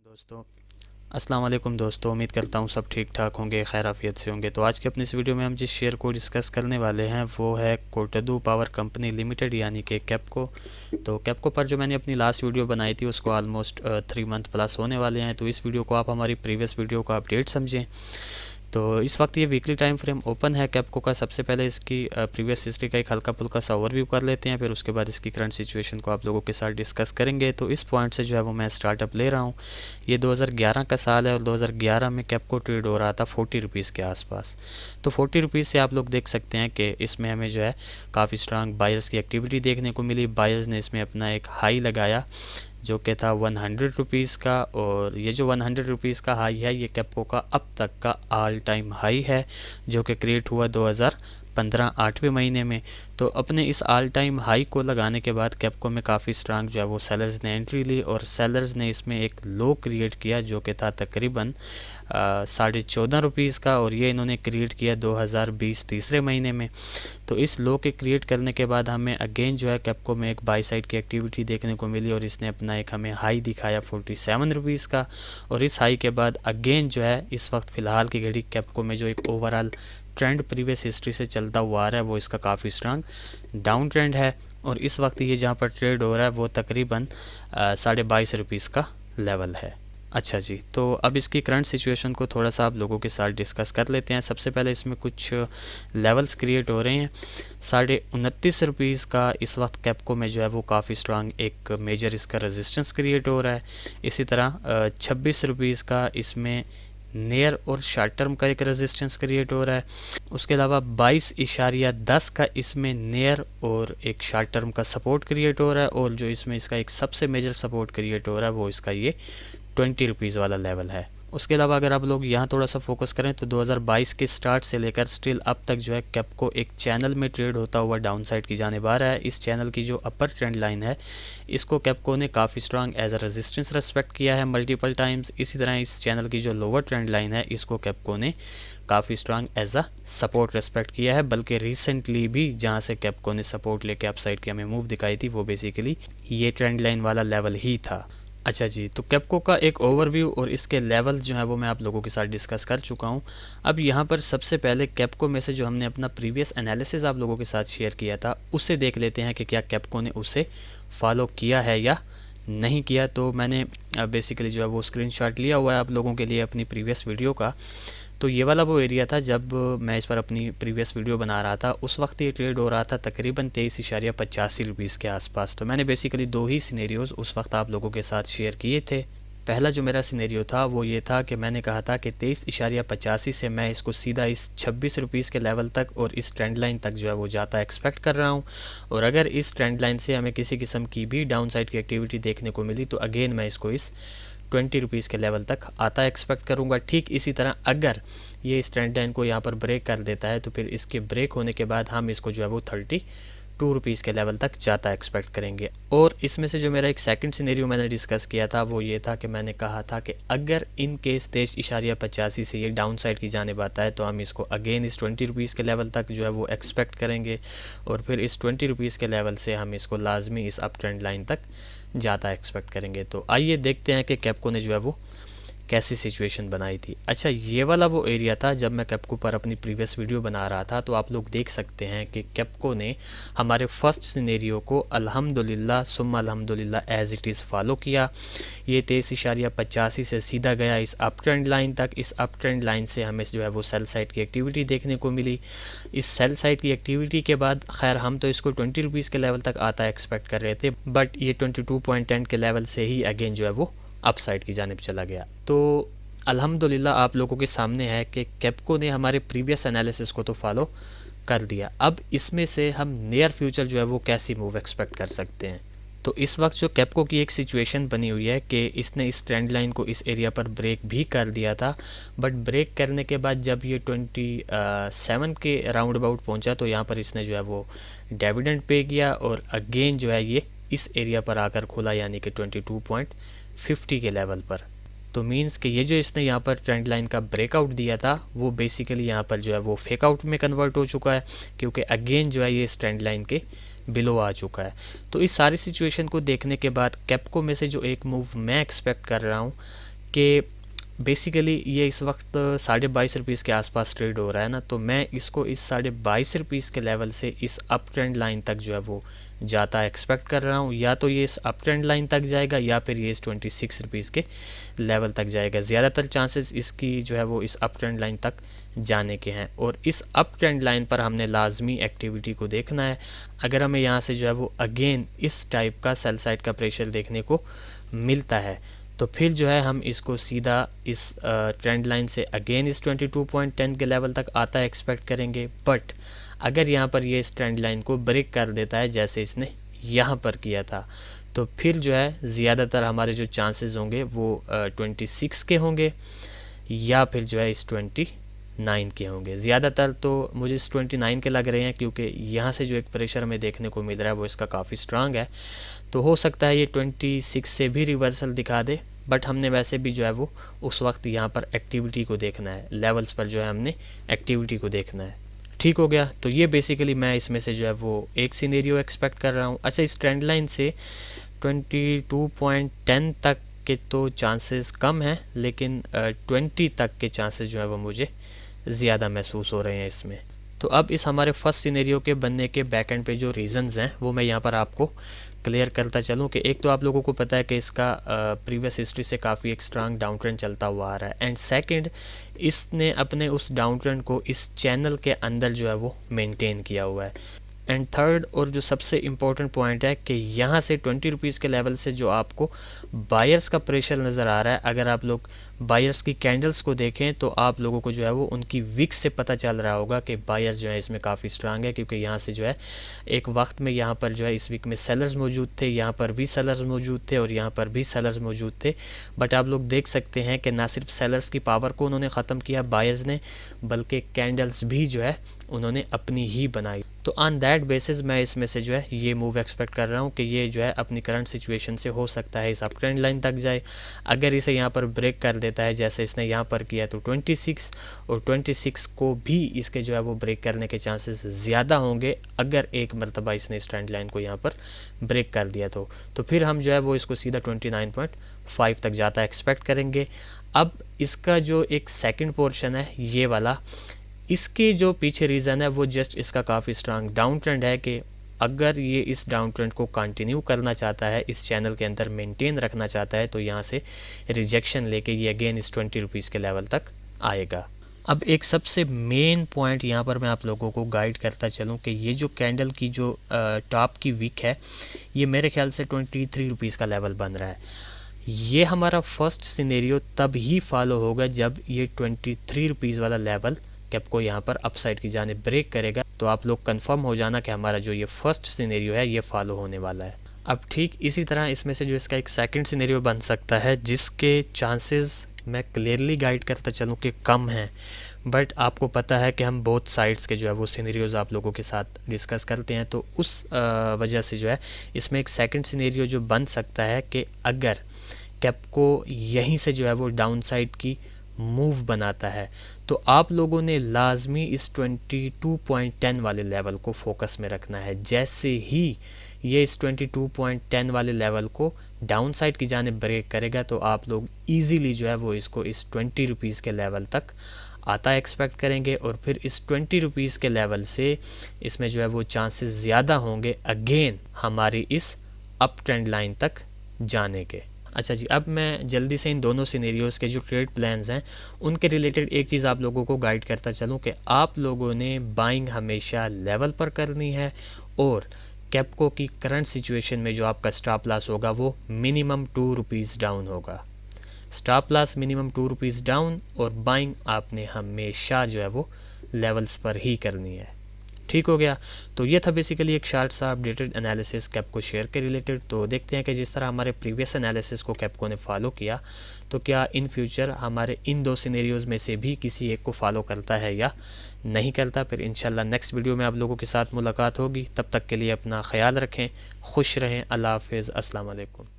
दोस्तों, अस्सलाम वालेकुम दोस्तों। उम्मीद करता हूँ सब ठीक ठाक होंगे, खैर आफियत से होंगे। तो आज के अपने इस वीडियो में हम जिस शेयर को डिस्कस करने वाले हैं वो है कोटडू पावर कंपनी लिमिटेड यानी कि कैपको। तो कैपको पर जो मैंने अपनी लास्ट वीडियो बनाई थी उसको ऑलमोस्ट 3 मंथ प्लस होने वाले हैं। तो इस वीडियो को आप हमारी प्रीवियस वीडियो का अपडेट समझें। तो इस वक्त ये वीकली टाइम फ्रेम ओपन है कैपको का। सबसे पहले इसकी प्रीवियस हिस्ट्री का एक हल्का फुल्का सा ओवरव्यू कर लेते हैं, फिर उसके बाद इसकी करंट सिचुएशन को आप लोगों के साथ डिस्कस करेंगे। तो इस पॉइंट से जो है वो मैं स्टार्टअप ले रहा हूँ। ये 2011 का साल है और 2011 में कैपको ट्रेड हो रहा था 40 रुपीज़ के आसपास। तो 40 रुपीज़ से आप लोग देख सकते हैं कि इसमें हमें जो है काफ़ी स्ट्रांग बायर्स की एक्टिविटी देखने को मिली। बायर्स ने इसमें अपना एक हाई लगाया जो कि था 100 रुपीज़ का, और ये जो 100 रुपीज़ का हाई है ये कैपको का अब तक का ऑल टाइम हाई है जो कि क्रिएट हुआ 2015 8वें महीने में। तो अपने इस ऑल टाइम हाई को लगाने के बाद कैपको में काफ़ी स्ट्रांग जो है वो सेलर्स ने एंट्री ली और सेलर्स ने इसमें एक लो क्रिएट किया जो कि था तकरीबन 14.5 रुपीज़ का, और ये इन्होंने क्रिएट किया 2020 तीसरे महीने में। तो इस लो के क्रिएट करने के बाद हमें अगेन जो है कैपको में एक बाई साइड की एक्टिविटी देखने को मिली और इसने अपना एक हमें हाई दिखाया 47 रुपीज़ का। और इस हाई के बाद अगेन जो है इस वक्त फ़िलहाल की घड़ी कैपको में जो एक ओवरऑल ट्रेंड प्रीवियस हिस्ट्री से चलता हुआ आ रहा है वो इसका काफ़ी स्ट्रांग डाउन ट्रेंड है। और इस वक्त ये जहाँ पर ट्रेड हो रहा है वो तकरीबन 22.5 रुपीज़ का लेवल है। अच्छा जी, तो अब इसकी करंट सिचुएशन को थोड़ा सा आप लोगों के साथ डिस्कस कर लेते हैं। सबसे पहले इसमें कुछ लेवल्स क्रिएट हो रहे हैं। 29.5 रुपीज़ का इस वक्त कैपको में जो है वो काफ़ी स्ट्रांग एक मेजर इसका रेजिस्टेंस क्रिएट हो रहा है। इसी तरह 26 रुपीज़ का इसमें नियर और शॉर्ट टर्म का एक रेजिस्टेंस क्रिएट हो रहा है। उसके अलावा 22.10 का इसमें नियर और एक शॉर्ट टर्म का सपोर्ट क्रिएट हो रहा है, और जो इसमें इसका एक सबसे मेजर सपोर्ट क्रिएट हो रहा है वो इसका ये 20 रुपीज़ वाला लेवल है। उसके अलावा अगर आप लोग यहाँ थोड़ा सा फोकस करें तो 2022 के स्टार्ट से लेकर स्टिल अब तक जो है कैपको एक चैनल में ट्रेड होता हुआ डाउन साइड की जाने आ रहा है। इस चैनल की जो अपर ट्रेंड लाइन है इसको कैपको ने काफ़ी strong as a resistance respect किया है मल्टीपल टाइम्स। इसी तरह इस चैनल की जो लोअर ट्रेंड लाइन है इसको कैपको ने काफ़ी strong as a support respect किया है। बल्कि रिसेंटली भी जहाँ से कैपको ने सपोर्ट लेके अपसाइड की हमें मूव दिखाई थी वो बेसिकली ये ट्रेंड लाइन वाला लेवल ही था। अच्छा जी, तो कैपको का एक ओवरव्यू और इसके लेवल जो है वो मैं आप लोगों के साथ डिस्कस कर चुका हूँ। अब यहाँ पर सबसे पहले कैपको में से जो हमने अपना प्रीवियस एनालिसिस आप लोगों के साथ शेयर किया था उसे देख लेते हैं कि क्या कैपको ने उसे फॉलो किया है या नहीं किया। तो मैंने बेसिकली जो है वो स्क्रीनशॉट लिया हुआ है आप लोगों के लिए अपनी प्रीवियस वीडियो का। तो ये वाला वो एरिया था जब मैं इस पर अपनी प्रीवियस वीडियो बना रहा था, उस वक्त ये ट्रेड हो रहा था तकरीबन 23.85 रुपीज़ के आसपास। तो मैंने बेसिकली दो ही सिनेरियोज़ उस वक्त आप लोगों के साथ शेयर किए थे। पहला जो मेरा सिनेरियो था वो ये था कि मैंने कहा था कि 23.85 से मैं इसको सीधा इस 26 रुपीज़ के लेवल तक और इस ट्रेंड लाइन तक जो है वो जाता एक्सपेक्ट कर रहा हूँ। और अगर इस ट्रेंड लाइन से हमें किसी किस्म की भी डाउन साइड की एक्टिविटी देखने को मिली तो अगेन मैं इसको इस 20 रुपीज़ के लेवल तक आता एक्सपेक्ट करूँगा। ठीक इसी तरह अगर ये इस ट्रेंड लाइन को यहाँ पर ब्रेक कर देता है तो फिर इसके ब्रेक होने के बाद हम इसको जो है वो 32 रुपीज़ के लेवल तक जाता एक्सपेक्ट करेंगे। और इसमें से जो मेरा एक सेकंड सिनेरियो मैंने डिस्कस किया था वो ये था कि मैंने कहा था कि अगर इन केस 23.85 से ये डाउन साइड की जाने आता है तो हम इसको अगेन इस 20 रुपीज़ के लेवल तक जो है वो एक्सपेक्ट करेंगे, और फिर इस 20 रुपीज़ के लेवल से हम इसको लाजमी इस अप ट्रेंड लाइन तक जाता एक्सपेक्ट करेंगे। तो आइए देखते हैं कि कैपको ने जो है वो कैसी सिचुएशन बनाई थी। अच्छा, ये वाला वो एरिया था जब मैं कैपको पर अपनी प्रीवियस वीडियो बना रहा था। तो आप लोग देख सकते हैं कि कैपको ने हमारे फर्स्ट सिनेरियो को अल्हम्दुलिल्लाह सुम्मा अल्हम्दुलिल्लाह एज इट इज़ फॉलो किया। ये 23.85 से सीधा गया इस अप ट्रेंड लाइन तक। इस अप ट्रेंड लाइन से हमें जो है वो सेल साइड की एक्टिविटी देखने को मिली। इस सेल साइड की एक्टिविटी के बाद खैर हम तो इसको 20 रुपीज़ के लेवल तक आता एक्सपेक्ट कर रहे थे, बट ये 22.10 के लेवल से ही अगेन जो है वो अप साइड की जानिब चला गया। तो अल्हम्दुलिल्लाह आप लोगों के सामने है कि कैपको ने हमारे प्रीवियस एनालिसिस को तो फॉलो कर दिया। अब इसमें से हम नियर फ्यूचर जो है वो कैसी मूव एक्सपेक्ट कर सकते हैं। तो इस वक्त जो कैपको की एक सिचुएशन बनी हुई है कि इसने इस ट्रेंड लाइन को इस एरिया पर ब्रेक भी कर दिया था, बट ब्रेक करने के बाद जब ये 27 के राउंड अबाउट पहुंचा तो यहाँ पर इसने जो है वो डिविडेंड पे किया और अगेन जो है ये इस एरिया पर आकर खुला यानी कि 22.50 के लेवल पर। तो मींस कि ये जो इसने यहाँ पर ट्रेंड लाइन का ब्रेकआउट दिया था वो बेसिकली यहाँ पर जो है वो फेक आउट में कन्वर्ट हो चुका है, क्योंकि अगेन जो है ये इस ट्रेंड लाइन के बिलो आ चुका है। तो इस सारी सिचुएशन को देखने के बाद कैपको में से जो एक मूव मैं एक्सपेक्ट कर रहा हूँ कि बेसिकली ये इस वक्त 22.5 के आसपास ट्रेड हो रहा है ना, तो मैं इसको इस 22.5 के लेवल से इस अप ट्रेंड लाइन तक जो है वो जाता एक्सपेक्ट कर रहा हूँ। या तो ये इस अप ट्रेंड लाइन तक जाएगा या फिर ये इस 26 रुपीज़ के लेवल तक जाएगा। ज़्यादातर चांसेस इसकी जो है वो इस अप ट्रेंड लाइन तक जाने के हैं, और इस अप ट्रेंड लाइन पर हमने लाजमी एक्टिविटी को देखना है। अगर हमें यहाँ से जो है वो अगेन इस टाइप का सेल साइड का प्रेशर देखने को मिलता है तो फिर जो है हम इसको सीधा इस ट्रेंड लाइन से अगेन इस 22.10 के लेवल तक आता एक्सपेक्ट करेंगे। बट अगर यहाँ पर ये इस ट्रेंड लाइन को ब्रेक कर देता है जैसे इसने यहाँ पर किया था, तो फिर जो है ज़्यादातर हमारे जो चांसेस होंगे वो 26 के होंगे या फिर जो है इस 29 के होंगे। ज़्यादातर तो मुझे इस 29 के लग रहे हैं, क्योंकि यहाँ से जो एक प्रेशर हमें देखने को मिल रहा है वो इसका काफ़ी स्ट्रांग है। तो हो सकता है ये 26 से भी रिवर्सल दिखा दे, बट हमने वैसे भी जो है वो उस वक्त यहाँ पर एक्टिविटी को देखना है, लेवल्स पर जो है हमने एक्टिविटी को देखना है। ठीक हो गया। तो ये बेसिकली मैं इसमें से जो है वो एक सिनेरियो एक्सपेक्ट कर रहा हूँ। अच्छा, इस ट्रेंड लाइन से 22.10 तक के तो चांसेस कम हैं, लेकिन 20 तक के चांसेस जो है वो मुझे ज़्यादा महसूस हो रहे हैं इसमें। तो अब इस हमारे फर्स्ट सिनेरियो के बनने के बैक एंड पे जो रीज़न्स हैं वो मैं यहाँ पर आपको क्लियर करता चलूँ कि एक तो आप लोगों को पता है कि इसका प्रीवियस हिस्ट्री से काफ़ी एक स्ट्रांग डाउन ट्रेंड चलता हुआ आ रहा है, एंड सेकंड इसने अपने उस डाउन ट्रेंड को इस चैनल के अंदर जो है वो मेंटेन किया हुआ है। एंड थर्ड और जो सबसे इम्पोर्टेंट पॉइंट है कि यहाँ से 20 रुपीज़ के लेवल से जो आपको बायर्स का प्रेशर नज़र आ रहा है, अगर आप लोग बायर्स की कैंडल्स को देखें तो आप लोगों को जो है वो उनकी विक्स से पता चल रहा होगा कि बायर्स जो है इसमें काफ़ी स्ट्रांग है, क्योंकि यहाँ से जो है एक वक्त में यहाँ पर जो है इस वीक में सेलर्स मौजूद थे, यहाँ पर भी सेलर्स मौजूद थे और यहाँ पर भी सेलर्स मौजूद थे। बट आप लोग देख सकते हैं कि ना सिर्फ सेलर्स की पावर को उन्होंने ख़त्म किया बायर्स ने, बल्कि कैंडल्स भी जो है उन्होंने अपनी ही बनाई। तो ऑन दैट बेसिस मैं इसमें से जो है ये मूव एक्सपेक्ट कर रहा हूँ कि ये जो है अपनी करंट सिचुएशन से हो सकता है इस अप ट्रेंड लाइन तक जाए। अगर इसे यहाँ पर ब्रेक कर देता है जैसे इसने यहाँ पर किया तो 26 और 26 को भी इसके जो है वो ब्रेक करने के चांसेस ज़्यादा होंगे अगर एक मरतबा इसने इस ट्रेंड लाइन को यहाँ पर ब्रेक कर दिया तो फिर हम जो है वो इसको सीधा 29.5 तक जाता एक्सपेक्ट करेंगे। अब इसका जो एक सेकंड पोर्शन है ये वाला, इसके जो पीछे रीज़न है वो जस्ट इसका काफ़ी स्ट्रांग डाउन ट्रेंड है कि अगर ये इस डाउन ट्रेंड को कंटिन्यू करना चाहता है, इस चैनल के अंदर मेंटेन रखना चाहता है, तो यहाँ से रिजेक्शन लेके ये अगेन इस 20 रुपीज़ के लेवल तक आएगा। अब एक सबसे मेन पॉइंट यहाँ पर मैं आप लोगों को गाइड करता चलूँ कि ये जो कैंडल की जो टॉप की विक है ये मेरे ख्याल से 23 रुपीज़ का लेवल बन रहा है। ये हमारा फर्स्ट सिनेरियो तब ही फॉलो होगा जब ये 23 रुपीज़ वाला लेवल कैप को यहाँ पर अपसाइड की जाने ब्रेक करेगा। तो आप लोग कंफर्म हो जाना कि हमारा जो ये फर्स्ट सिनेरियो है ये फॉलो होने वाला है। अब ठीक इसी तरह इसमें से जो इसका एक सेकंड सिनेरियो बन सकता है जिसके चांसेस मैं क्लियरली गाइड करता चलूँ कि कम हैं, बट आपको पता है कि हम बोथ साइड्स के जो है वो सिनेरियोज आप लोगों के साथ डिस्कस करते हैं, तो उस वजह से जो है इसमें एक सेकंड सिनेरियो जो बन सकता है कि अगर कैप को यहीं से जो है वो डाउन साइड की मूव बनाता है तो आप लोगों ने लाजमी इस 22.10 वाले लेवल को फोकस में रखना है। जैसे ही ये इस 22.10 वाले लेवल को डाउन साइड की जानिब ब्रेक करेगा तो आप लोग इजीली जो है वो इसको इस 20 रुपीज़ के लेवल तक आता एक्सपेक्ट करेंगे, और फिर इस 20 रुपीज़ के लेवल से इसमें जो है वो चांसेस ज़्यादा होंगे अगेन हमारी इस अप ट्रेंड लाइन तक जाने के। अच्छा जी, अब मैं जल्दी से इन दोनों सिनेरियोज़ के जो ट्रेड प्लान्स हैं उनके रिलेटेड एक चीज़ आप लोगों को गाइड करता चलूँ कि आप लोगों ने बाइंग हमेशा लेवल पर करनी है, और कैपको की करंट सिचुएशन में जो आपका स्टॉप लॉस होगा वो मिनिमम 2 रुपीज़ डाउन होगा। Stop loss minimum 2 rupees down, और बाइंग आपने हमेशा जो है वो लेवल्स पर ही करनी है। ठीक हो गया। तो ये था बेसिकली एक शार्ट सा अपडेटेड एनालिसिस कैपको शेयर के रिलेटेड। तो देखते हैं कि जिस तरह हमारे प्रीवियस एनालिसिस को कैपको ने फॉलो किया तो क्या इन फ्यूचर हमारे इन दो सिनेरियोज़ में से भी किसी एक को फॉलो करता है या नहीं करता। फिर इंशाल्लाह नेक्स्ट वीडियो में आप लोगों के साथ मुलाकात होगी। तब तक के लिए अपना ख्याल रखें, खुश रहें। अल्लाह हाफिज़, अस्सलाम वालेकुम।